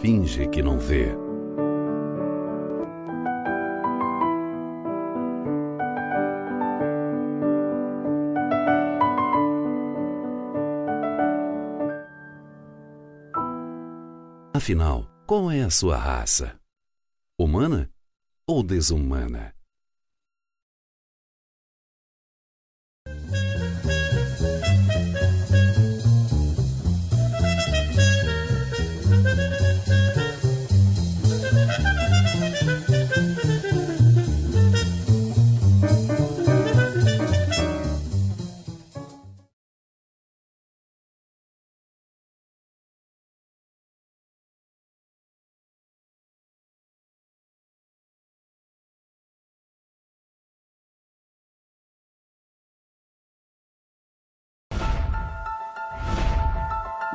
finge que não vê. Afinal, qual é a sua raça? Humana ou desumana?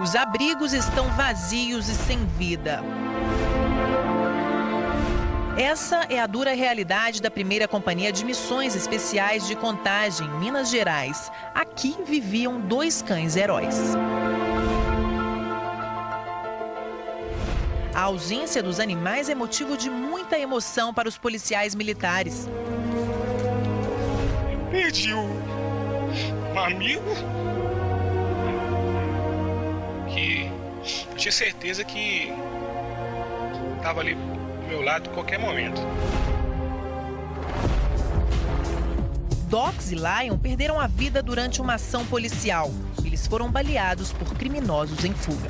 Os abrigos estão vazios e sem vida. Essa é a dura realidade da primeira companhia de missões especiais de Contagem, Minas Gerais. Aqui viviam 2 cães heróis. A ausência dos animais é motivo de muita emoção para os policiais militares. Eu perdi um amigo que eu tinha certeza que estava ali do meu lado a qualquer momento. Dox e Lion perderam a vida durante uma ação policial. Eles foram baleados por criminosos em fuga.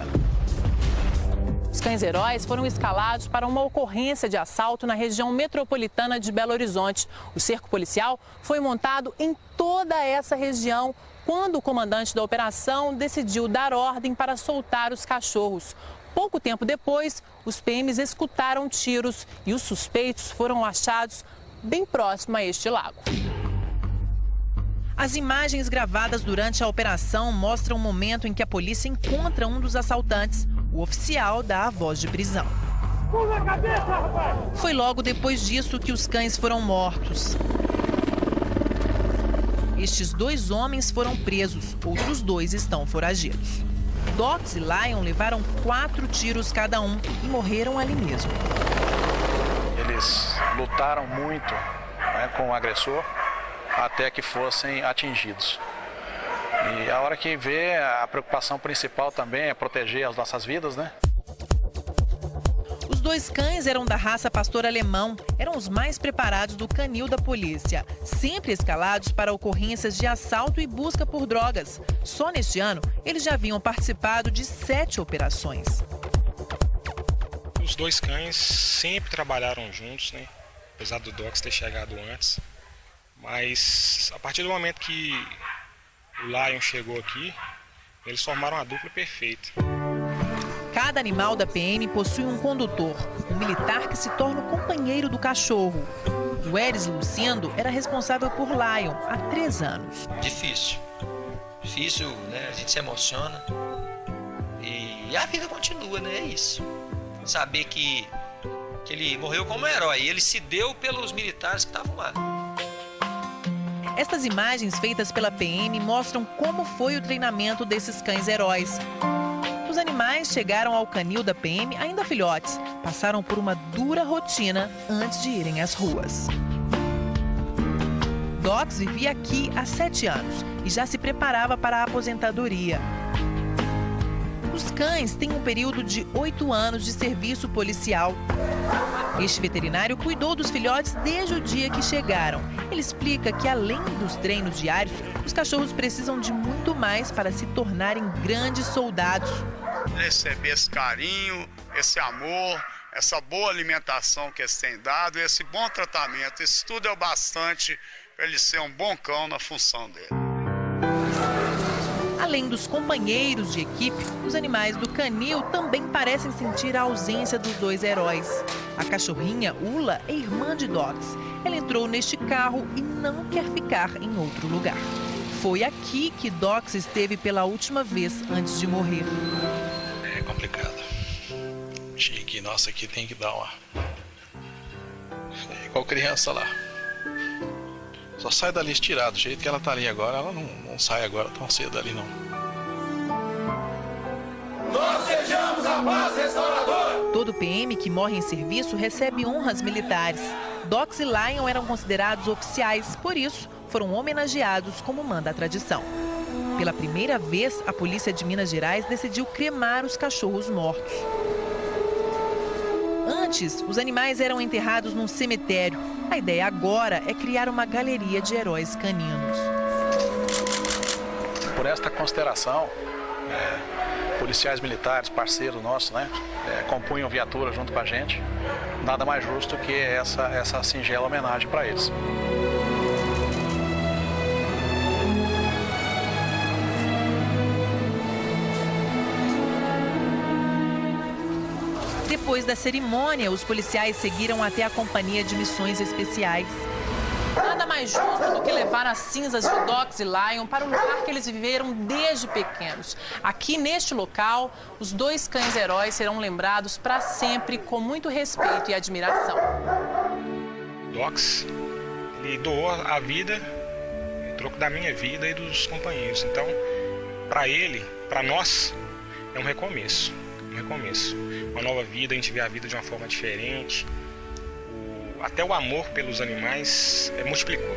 Os cães heróis foram escalados para uma ocorrência de assalto na região metropolitana de Belo Horizonte. O cerco policial foi montado em toda essa região quando o comandante da operação decidiu dar ordem para soltar os cachorros. Pouco tempo depois, os PMs escutaram tiros e os suspeitos foram achados bem próximo a este lago. As imagens gravadas durante a operação mostram o momento em que a polícia encontra um dos assaltantes. O oficial dá a voz de prisão. Pula a cabeça, rapaz! Foi logo depois disso que os cães foram mortos. Estes 2 homens foram presos, outros 2 estão foragidos. Dox e Lion levaram 4 tiros cada um e morreram ali mesmo. Eles lutaram muito, né, com o agressor até que fossem atingidos. E a hora que vê, a preocupação principal também é proteger as nossas vidas, né? Os 2 cães eram da raça pastor alemão, eram os mais preparados do canil da polícia, sempre escalados para ocorrências de assalto e busca por drogas. Só neste ano, eles já haviam participado de 7 operações. Os 2 cães sempre trabalharam juntos, né? Apesar do Dox ter chegado antes. Mas a partir do momento que o Lion chegou aqui, eles formaram uma dupla perfeita. Cada animal da PM possui um condutor, um militar que se torna o companheiro do cachorro. O Eris Lucindo era responsável por Lion há 3 anos. Difícil, né? A gente se emociona e a vida continua, né? É isso. Saber que ele morreu como herói, ele se deu pelos militares que estavam lá. Estas imagens feitas pela PM mostram como foi o treinamento desses cães heróis. Os animais chegaram ao canil da PM ainda filhotes, passaram por uma dura rotina antes de irem às ruas. Dox vivia aqui há 7 anos e já se preparava para a aposentadoria. Os cães têm um período de 8 anos de serviço policial. Este veterinário cuidou dos filhotes desde o dia que chegaram. Ele explica que, além dos treinos diários, os cachorros precisam de muito mais para se tornarem grandes soldados. Receber esse carinho, esse amor, essa boa alimentação que eles têm dado, esse bom tratamento, isso tudo é o bastante para ele ser um bom cão na função dele. Além dos companheiros de equipe, os animais do canil também parecem sentir a ausência dos 2 heróis. A cachorrinha Ula é irmã de Dox. Ela entrou neste carro e não quer ficar em outro lugar. Foi aqui que Dox esteve pela última vez antes de morrer. É complicado. Achei que, nossa, aqui tem que dar uma... É igual criança lá. Só sai dali estirado, do jeito que ela tá ali agora, ela não sai agora tão cedo ali não. Nós sejamos a paz restauradora! Todo PM que morre em serviço recebe honras militares. Dox e Lion eram considerados oficiais, por isso foram homenageados como manda a tradição. Pela primeira vez, a polícia de Minas Gerais decidiu cremar os cachorros mortos. Antes, os animais eram enterrados num cemitério. A ideia agora é criar uma galeria de heróis caninos. Por esta consideração, policiais militares, parceiros nossos, compunham viatura junto com a gente. Nada mais justo que essa singela homenagem para eles. Depois da cerimônia, os policiais seguiram até a Companhia de Missões Especiais. Nada mais justo do que levar as cinzas de Dox e Lion para o lugar que eles viveram desde pequenos. Aqui, neste local, os dois cães heróis serão lembrados para sempre com muito respeito e admiração. Dox, ele doou a vida, em troco da minha vida e dos companheiros. Então, para ele, para nós, é um recomeço. Uma nova vida, a gente vê a vida de uma forma diferente. Até o amor pelos animais multiplicou.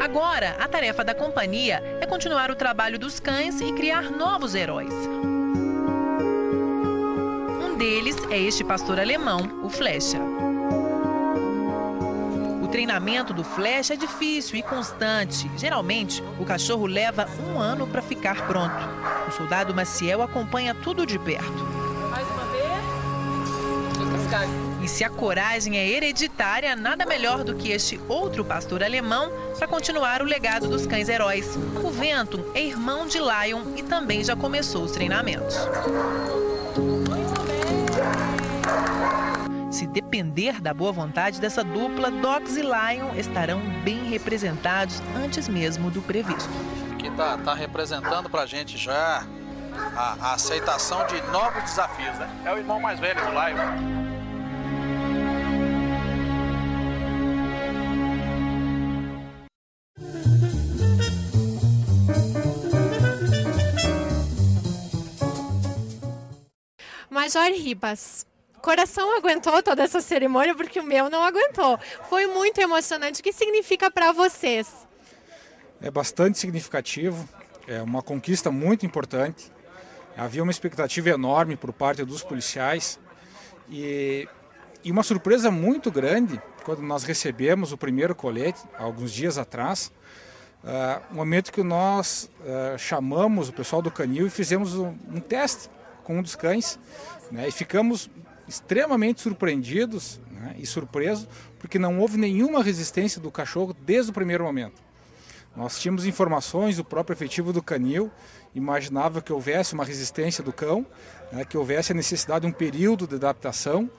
Agora, a tarefa da companhia é continuar o trabalho dos cães e criar novos heróis. Um deles é este pastor alemão, o Flecha. O treinamento do Flecha é difícil e constante. Geralmente, o cachorro leva 1 ano para ficar pronto. O soldado Maciel acompanha tudo de perto. Mais uma vez. E se a coragem é hereditária, nada melhor do que este outro pastor alemão para continuar o legado dos cães heróis. O Venton é irmão de Lion e também já começou os treinamentos. Se depender da boa vontade dessa dupla, Dox e Lion estarão bem representados antes mesmo do previsto. Aqui tá representando pra gente já a aceitação de novos desafios, É o irmão mais velho do Lion. Major Ribas, o coração aguentou toda essa cerimônia porque o meu não aguentou. Foi muito emocionante. O que significa para vocês? É bastante significativo, é uma conquista muito importante. Havia uma expectativa enorme por parte dos policiais e uma surpresa muito grande quando nós recebemos o primeiro colete, alguns dias atrás, um momento que nós chamamos o pessoal do canil e fizemos um teste com um dos cães, e ficamos extremamente surpreendidos, e surpresos, porque não houve nenhuma resistência do cachorro desde o primeiro momento. Nós tínhamos informações do próprio efetivo do canil, imaginava que houvesse uma resistência do cão, que houvesse a necessidade de um período de adaptação,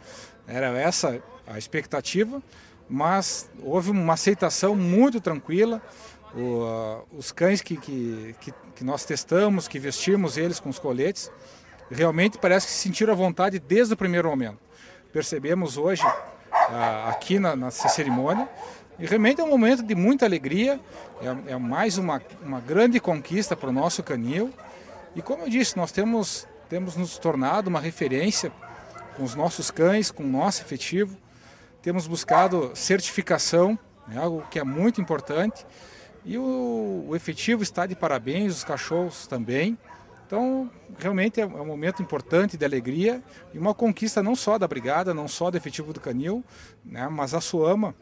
era essa a expectativa, mas houve uma aceitação muito tranquila. Os cães que nós testamos, que vestimos eles com os coletes, realmente parece que se sentiram à vontade desde o primeiro momento. Percebemos hoje, aqui nessa cerimônia, e realmente é um momento de muita alegria, é mais uma grande conquista para o nosso canil. E como eu disse, nós temos nos tornado uma referência com os nossos cães, com o nosso efetivo. Temos buscado certificação, algo que é muito importante. E o efetivo está de parabéns, os cachorros também. Então, realmente é um momento importante de alegria e uma conquista não só da Brigada, não só do efetivo do canil, mas a SOAMA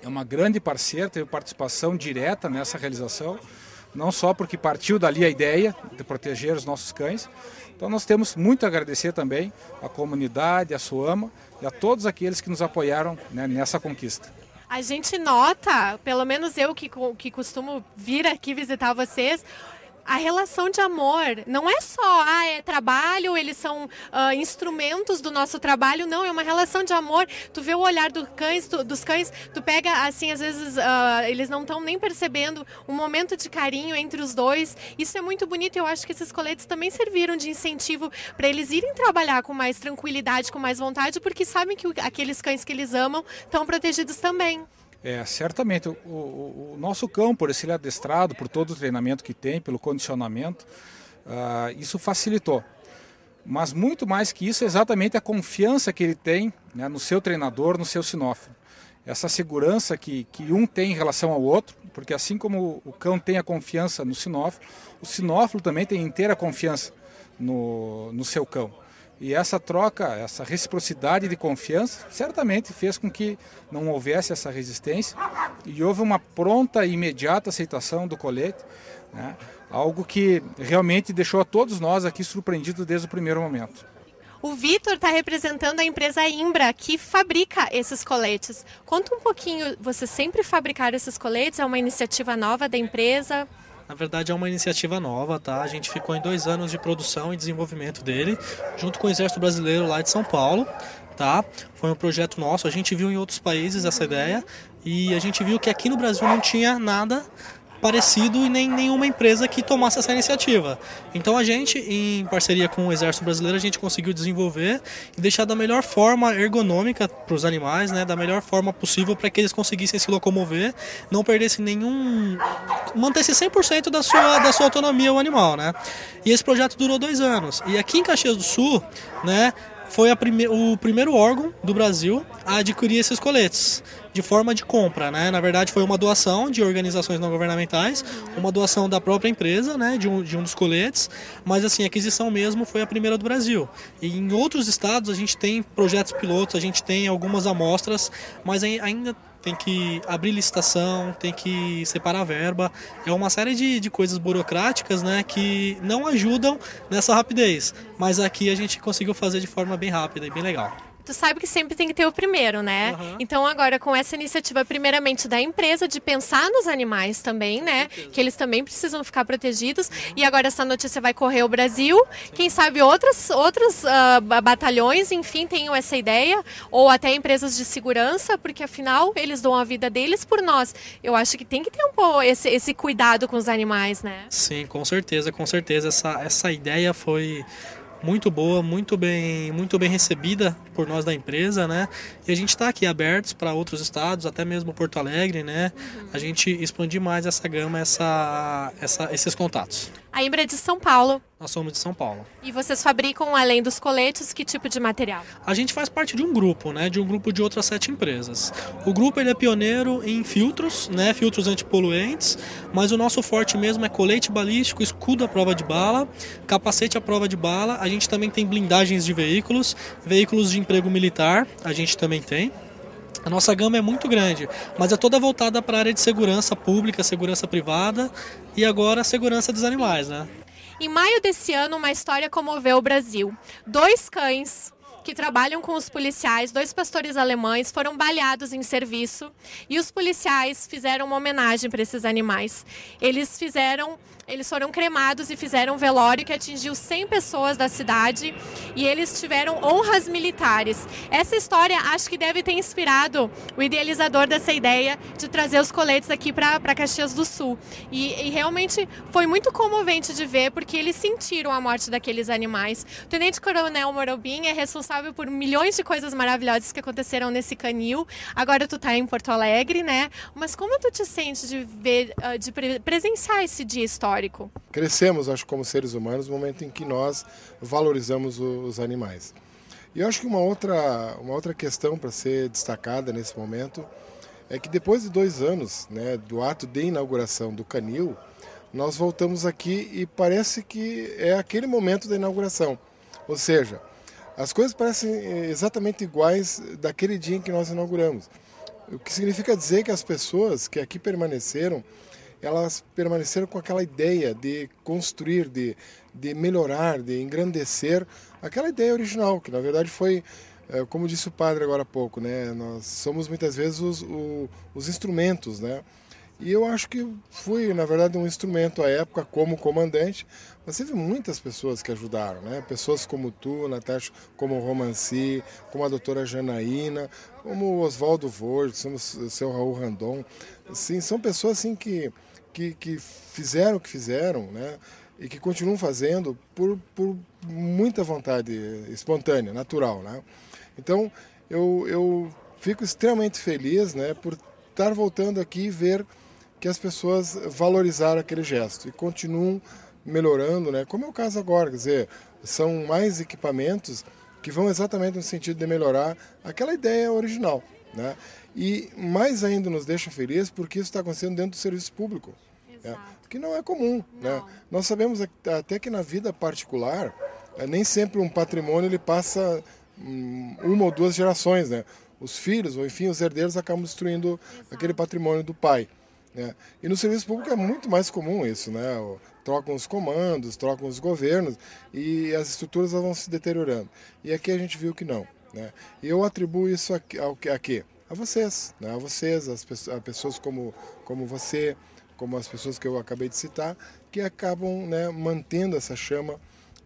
é uma grande parceira, teve participação direta nessa realização, não só porque partiu dali a ideia de proteger os nossos cães. Então nós temos muito a agradecer também à comunidade, à SOAMA e a todos aqueles que nos apoiaram nessa conquista. A gente nota, pelo menos eu que costumo vir aqui visitar vocês, a relação de amor não é só, é trabalho, eles são instrumentos do nosso trabalho, não, é uma relação de amor. Tu vê o olhar dos cães, tu pega assim, às vezes eles não estão nem percebendo um momento de carinho entre os dois. Isso é muito bonito e eu acho que esses coletes também serviram de incentivo para eles irem trabalhar com mais tranquilidade, com mais vontade, porque sabem que aqueles cães que eles amam estão protegidos também. Certamente, o nosso cão, por ser adestrado, por todo o treinamento que tem, pelo condicionamento, isso facilitou. Mas muito mais que isso, é exatamente a confiança que ele tem, né, no seu treinador, no seu sinófilo. Essa segurança que um tem em relação ao outro, porque assim como o cão tem a confiança no sinófilo, o sinófilo também tem inteira confiança no seu cão. E essa troca, essa reciprocidade de confiança, certamente fez com que não houvesse essa resistência e houve uma pronta e imediata aceitação do colete, né? Algo que realmente deixou a todos nós aqui surpreendidos desde o primeiro momento. O Vitor está representando a empresa Imbra, que fabrica esses coletes. Conta um pouquinho, vocês sempre fabricaram esses coletes? É uma iniciativa nova da empresa? Na verdade é uma iniciativa nova, tá? A gente ficou em 2 anos de produção e desenvolvimento dele, junto com o Exército Brasileiro lá de São Paulo, tá? Foi um projeto nosso, a gente viu em outros países essa ideia e a gente viu que aqui no Brasil não tinha nada parecido e nem nenhuma empresa que tomasse essa iniciativa. Então a gente, em parceria com o Exército Brasileiro, a gente conseguiu desenvolver e deixar da melhor forma ergonômica para os animais, né, da melhor forma possível para que eles conseguissem se locomover, não perdessem mantesse 100% da sua autonomia o animal, né? E esse projeto durou 2 anos. E aqui em Caxias do Sul, né, foi o primeiro órgão do Brasil a adquirir esses coletes de forma de compra, né? Na verdade foi uma doação de organizações não governamentais, uma doação da própria empresa, né, de um dos coletes, mas assim, a aquisição mesmo foi a primeira do Brasil. E em outros estados a gente tem projetos pilotos, a gente tem algumas amostras, mas ainda tem que abrir licitação, tem que separar verba, é uma série de coisas burocráticas, né, que não ajudam nessa rapidez, mas aqui a gente conseguiu fazer de forma bem rápida e bem legal. Tu sabe que sempre tem que ter o primeiro, né? Então agora com essa iniciativa primeiramente da empresa de pensar nos animais também, né? Que eles também precisam ficar protegidos. E agora essa notícia vai correr o Brasil. Quem sabe outros batalhões, enfim, tenham essa ideia. Ou até empresas de segurança, porque afinal eles dão a vida deles por nós. Eu acho que tem que ter um pouco esse cuidado com os animais, né? Sim, com certeza, com certeza. Essa ideia foi muito boa, muito bem recebida por nós da empresa, né? E a gente está aqui abertos para outros estados, até mesmo Porto Alegre, né? A gente expandir mais essa gama, esses contatos. A Imbra é de São Paulo. Nós somos de São Paulo. E vocês fabricam, além dos coletes, que tipo de material? A gente faz parte de um grupo, né? De um grupo de outras 7 empresas. O grupo ele é pioneiro em filtros, né? Filtros antipoluentes, mas o nosso forte mesmo é colete balístico, escudo à prova de bala, capacete à prova de bala. A gente também tem blindagens de veículos de emprego militar, a gente também tem. A nossa gama é muito grande, mas é toda voltada para a área de segurança pública, segurança privada e agora a segurança dos animais, né? Em maio desse ano, uma história comoveu o Brasil. 2 cães que trabalham com os policiais, 2 pastores alemães, foram baleados em serviço e os policiais fizeram uma homenagem para esses animais. Eles foram cremados e fizeram um velório que atingiu 100 pessoas da cidade e eles tiveram honras militares. Essa história acho que deve ter inspirado o idealizador dessa ideia de trazer os coletes aqui para Caxias do Sul. E realmente foi muito comovente de ver, porque eles sentiram a morte daqueles animais. O Tenente Coronel Morobim é responsável por milhões de coisas maravilhosas que aconteceram nesse canil. Agora tu tá em Porto Alegre, né? Mas como tu te sente de ver, de presenciar esse dia histórico? Crescemos, acho, como seres humanos, no momento em que nós valorizamos os animais. E eu acho que uma outra questão para ser destacada nesse momento é que depois de 2 anos, né, do ato de inauguração do canil, nós voltamos aqui e parece que é aquele momento da inauguração. Ou seja, as coisas parecem exatamente iguais daquele dia em que nós inauguramos. O que significa dizer que as pessoas que aqui permaneceram, elas permaneceram com aquela ideia de construir, de melhorar, de engrandecer aquela ideia original, que na verdade foi, como disse o padre agora há pouco, né? Nós somos muitas vezes os instrumentos, né? E eu acho que fui, na verdade, um instrumento à época como comandante, mas teve muitas pessoas que ajudaram, né? Pessoas como tu, Natasha, como o Romanci, como a doutora Janaína, como o Oswaldo Vorg, como o seu Raul Randon. Assim, são pessoas assim, que fizeram o que fizeram, né? E que continuam fazendo por muita vontade espontânea, natural, né? Então, eu fico extremamente feliz, né, por estar voltando aqui e ver que as pessoas valorizaram aquele gesto e continuam melhorando, né? Como é o caso agora, quer dizer, são mais equipamentos que vão exatamente no sentido de melhorar aquela ideia original, né? E mais ainda nos deixa feliz porque isso está acontecendo dentro do serviço público, né? Que não é comum, né? Nós sabemos até que na vida particular, nem sempre um patrimônio ele passa uma ou duas gerações, né? Os filhos, ou enfim, os herdeiros acabam destruindo aquele patrimônio do pai, né? E no serviço público é muito mais comum isso, né? Trocam os comandos, trocam os governos e as estruturas vão se deteriorando. E aqui a gente viu que não, né? E eu atribuo isso a quê? A vocês, né? A vocês, a pessoas como você, como as pessoas que eu acabei de citar, que acabam, né, mantendo essa chama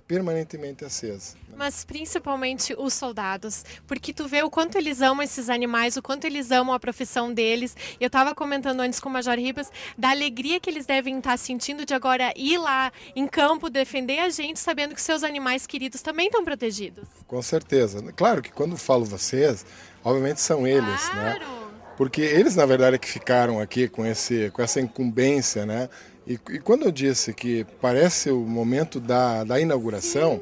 permanentemente acesa. Mas principalmente os soldados, porque tu vê o quanto eles amam esses animais, o quanto eles amam a profissão deles. Eu estava comentando antes com o Major Ribas da alegria que eles devem estar sentindo de agora ir lá em campo defender a gente, sabendo que seus animais queridos também estão protegidos. Com certeza. Claro que quando falo vocês, obviamente são eles, né? Porque eles, na verdade, é que ficaram aqui com essa incumbência, né? E quando eu disse que parece o momento da inauguração,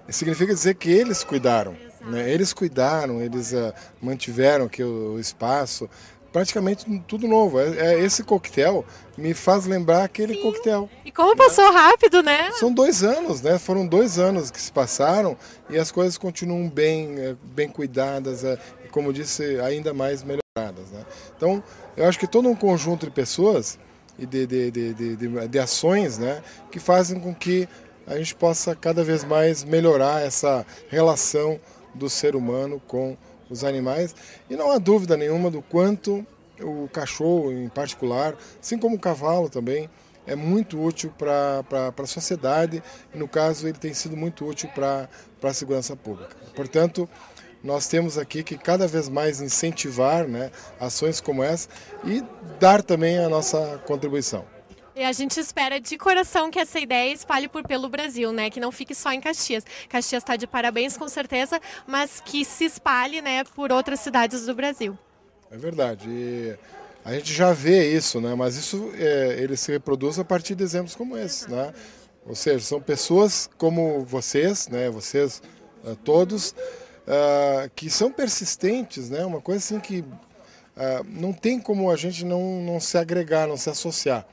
significa dizer que eles cuidaram, né? Eles cuidaram, eles mantiveram aqui o espaço, praticamente tudo novo. Esse coquetel me faz lembrar aquele coquetel. E como passou rápido, né? São 2 anos, né? Foram 2 anos que se passaram e as coisas continuam bem cuidadas, e como disse, ainda mais melhoradas, né? Então, eu acho que todo um conjunto de pessoas e de ações, né, que fazem com que a gente possa cada vez mais melhorar essa relação do ser humano com os animais. E não há dúvida nenhuma do quanto o cachorro, em particular, assim como o cavalo também, é muito útil para a sociedade. E, no caso, ele tem sido muito útil para a segurança pública. Portanto, nós temos aqui que cada vez mais incentivar, né, ações como essa e dar também a nossa contribuição. E a gente espera de coração que essa ideia espalhe pelo Brasil, né? Que não fique só em Caxias. Caxias está de parabéns, com certeza, mas que se espalhe, né, por outras cidades do Brasil. É verdade. E a gente já vê isso, né? Mas isso ele se reproduz a partir de exemplos como esse, né? Ou seja, são pessoas como vocês, né? Vocês todos, que são persistentes, né? Uma coisa assim que não tem como a gente não se agregar, não se associar,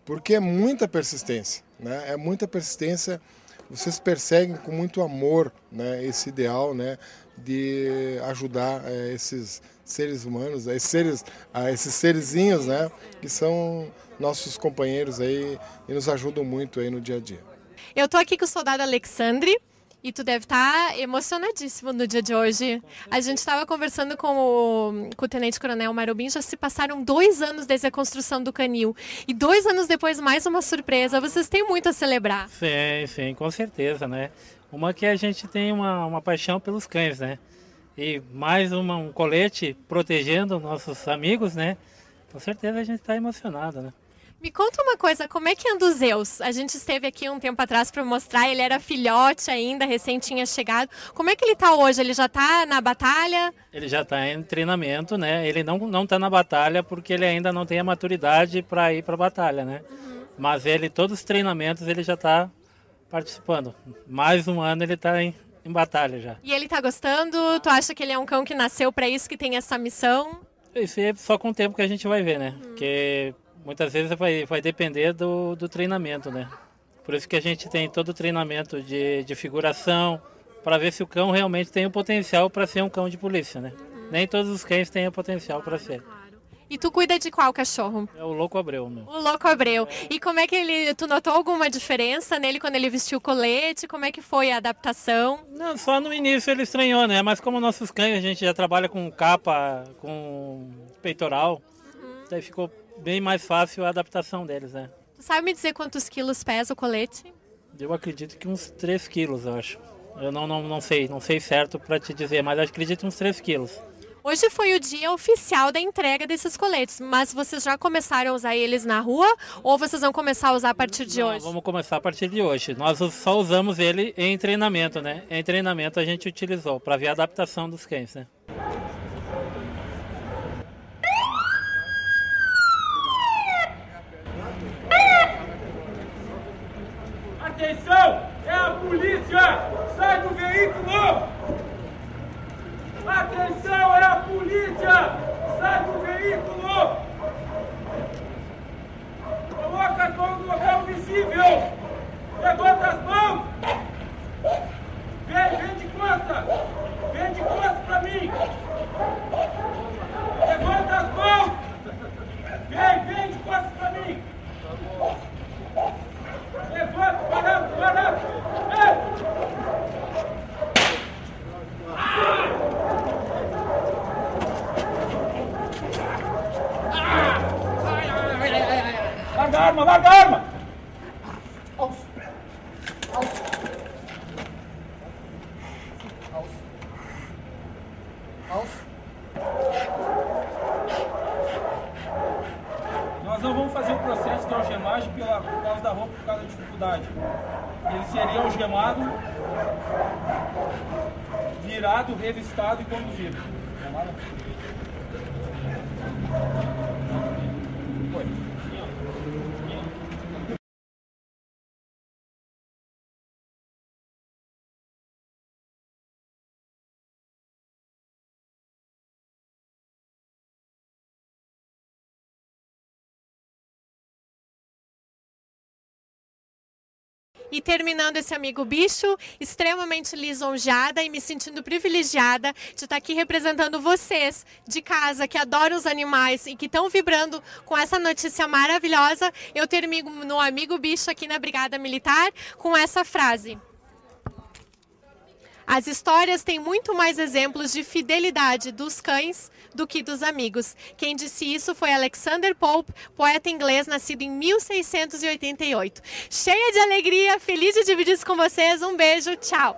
porque é muita persistência, né? É muita persistência. Vocês perseguem com muito amor, né, esse ideal, né, de ajudar esses seres humanos, esses serizinhos, né, que são nossos companheiros aí e nos ajudam muito aí no dia a dia. Eu tô aqui com o soldado Alexandre. E tu deve estar emocionadíssimo no dia de hoje. A gente estava conversando com o Tenente Coronel Marubim, já se passaram 2 anos desde a construção do canil. E 2 anos depois, mais uma surpresa. Vocês têm muito a celebrar. Sim, com certeza, né? Uma que a gente tem uma paixão pelos cães, né? E mais um colete protegendo nossos amigos, né? Com certeza a gente está emocionado, né? Me conta uma coisa, como é que anda o Zeus? A gente esteve aqui um tempo atrás para mostrar, ele era filhote ainda, recém tinha chegado. Como é que ele está hoje? Ele já está na batalha? Ele já está em treinamento, né? Ele não está na batalha porque ele ainda não tem a maturidade para ir para a batalha, né? Mas todos os treinamentos ele já está participando. Mais 1 ano ele está em batalha já. E ele está gostando? Tu acha que ele é um cão que nasceu para isso, que tem essa missão? Isso é só com o tempo que a gente vai ver, né? Porque muitas vezes vai depender do treinamento, né? Por isso que a gente tem todo o treinamento de figuração, para ver se o cão realmente tem o potencial para ser um cão de polícia, né? Nem todos os cães têm o potencial para ser. E tu cuida de qual cachorro? É o Louco Abreu, meu. O Louco Abreu. E como é que tu notou alguma diferença nele quando ele vestiu o colete? Como é que foi a adaptação? Não, só no início ele estranhou, né? Mas como nossos cães a gente já trabalha com capa, com peitoral, daí ficou bem mais fácil a adaptação deles, né? Tu sabe me dizer quantos quilos pesa o colete? Eu acredito que uns 3 quilos, eu acho. Eu não sei certo para te dizer, mas acredito uns 3 quilos. Hoje foi o dia oficial da entrega desses coletes, mas vocês já começaram a usar eles na rua ou vocês vão começar a usar a partir de hoje? Vamos começar a partir de hoje. Nós só usamos ele em treinamento, né? Em treinamento a gente utilizou para ver a adaptação dos cães, né? arma, larga a arma! Nós não vamos fazer o processo de algemagem por causa da roupa, por causa da dificuldade. Ele seria algemado, virado, revistado e conduzido. E terminando esse Amigo Bicho, extremamente lisonjeada e me sentindo privilegiada de estar aqui representando vocês de casa que adoram os animais e que estão vibrando com essa notícia maravilhosa. Eu termino no Amigo Bicho aqui na Brigada Militar com essa frase: as histórias têm muito mais exemplos de fidelidade dos cães do que dos amigos. Quem disse isso foi Alexander Pope, poeta inglês nascido em 1688. Cheia de alegria, feliz de dividir isso com vocês. Um beijo, tchau!